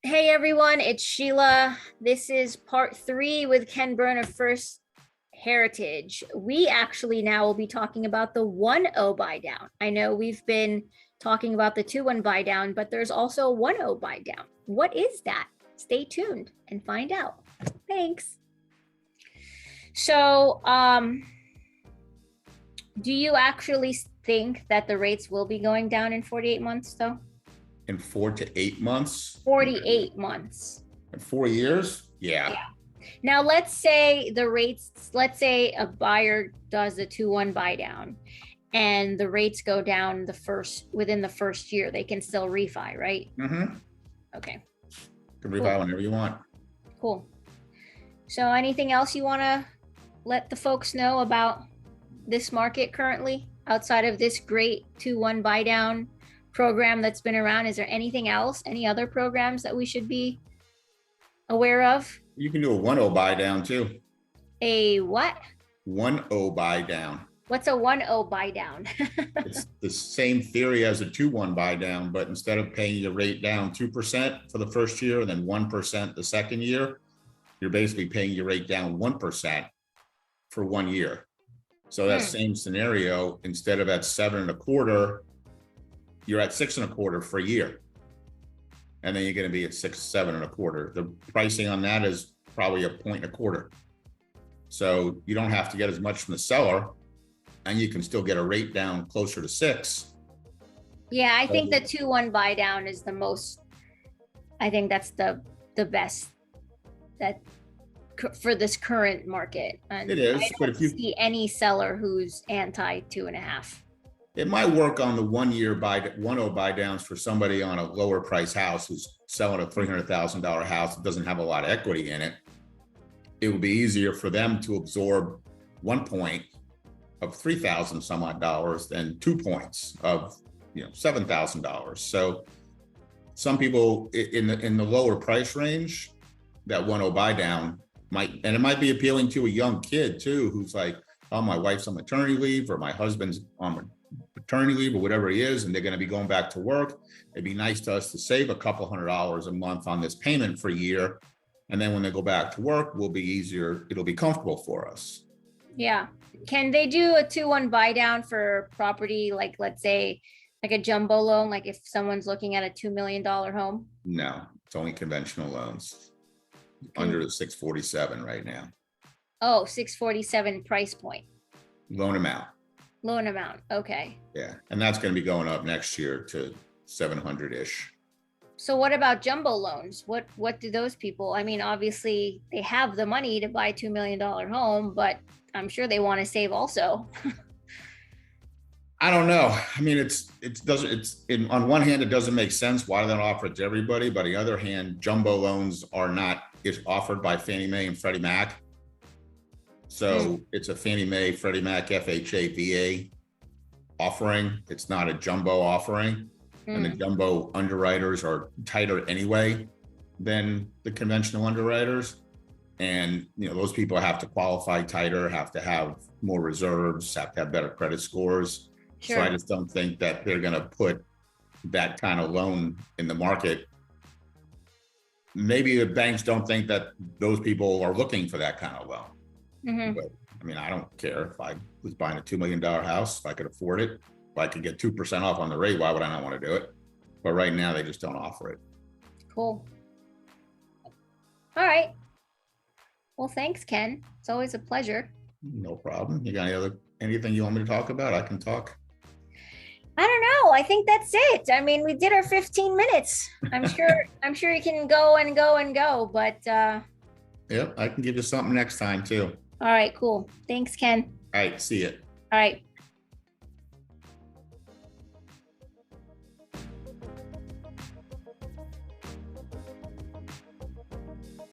Hey everyone, it's Sheila. This is part 3 with Ken Byrne of First Heritage. We actually now will be talking about the 1-0 buy down. I know we've been talking about the 2-1 buy down, but there's also a 1-0 buy down. What is that? Stay tuned and find out. Thanks. So, do you actually think that the rates will be going down in 48 months though? In 4 to 8 months. 48 months. In 4 years? Yeah. Now let's say a buyer does a 2-1 buy down and the rates go down within the first year. They can still refi, right? Mm-hmm. Okay. You can refi whenever you want. Cool. So anything else you want to let the folks know about this market currently outside of this great 2-1 buy down program that's been around? Is there anything else, any other programs that we should be aware of? You can do a 1-0 buy down too. A what? 1-0 buy down. What's a 1-0 buy down? It's the same theory as a 2-1 buy down, but instead of paying your rate down 2% for the first year and then 1% the second year, you're basically paying your rate down 1% for 1 year. So that same scenario, instead of at 7.25%, you're at 6.25% for a year. And then you're going to be at 7.25%. The pricing on that is probably 1.25%. So you don't have to get as much from the seller, and you can still get a rate down closer to 6. Yeah, I think the 2-1 buy down is the most, I think that's the best that for this current market. And it is, I don't see any seller who's anti 2.5. It might work on the 1-0 buy downs for somebody on a lower price house who's selling a $300,000 house that doesn't have a lot of equity in it. It would be easier for them to absorb 1 point of $3,000 some odd dollars than 2 points of $7,000. So some people in the lower price range, that 1-0 buy down it might be appealing to a young kid too, who's like, oh, my wife's on maternity leave or my husband's on paternity leave or whatever he is, and they're going to be going back to work. It'd be nice to us to save a couple $100 a month on this payment for a year. And then when they go back to work, will be easier. It'll be comfortable for us. Yeah. Can they do a 2-1 buy down for property? Like, let's say like a jumbo loan, like if someone's looking at a $2 million home? No, it's only conventional loans under the 647 right now. Oh, 647 price point. Loan amount. Okay. Yeah. And that's going to be going up next year to 700-ish. So what about jumbo loans? What do those people, I mean, obviously they have the money to buy a $2 million home, but I'm sure they want to save also. I don't know. I mean, on one hand, it doesn't make sense. Why do they not offer it to everybody? But on the other hand, jumbo loans is offered by Fannie Mae and Freddie Mac. So it's a Fannie Mae, Freddie Mac, FHA, VA offering. It's not a jumbo offering. And the jumbo underwriters are tighter anyway than the conventional underwriters. And, those people have to qualify tighter, have to have more reserves, have to have better credit scores. Sure. So I just don't think that they're going to put that kind of loan in the market. Maybe the banks don't think that those people are looking for that kind of loan. But I mean, I don't care if I was buying a $2 million house, if I could afford it, if I could get 2% off on the rate, why would I not want to do it? But right now they just don't offer it. Cool. All right. Well, thanks, Ken. It's always a pleasure. No problem. You got anything you want me to talk about? I can talk. I don't know. I think that's it. I mean, we did our 15 minutes. I'm sure you can go and go and go, but yep, I can give you something next time too. All right, cool. Thanks, Ken. All right, see you. All right.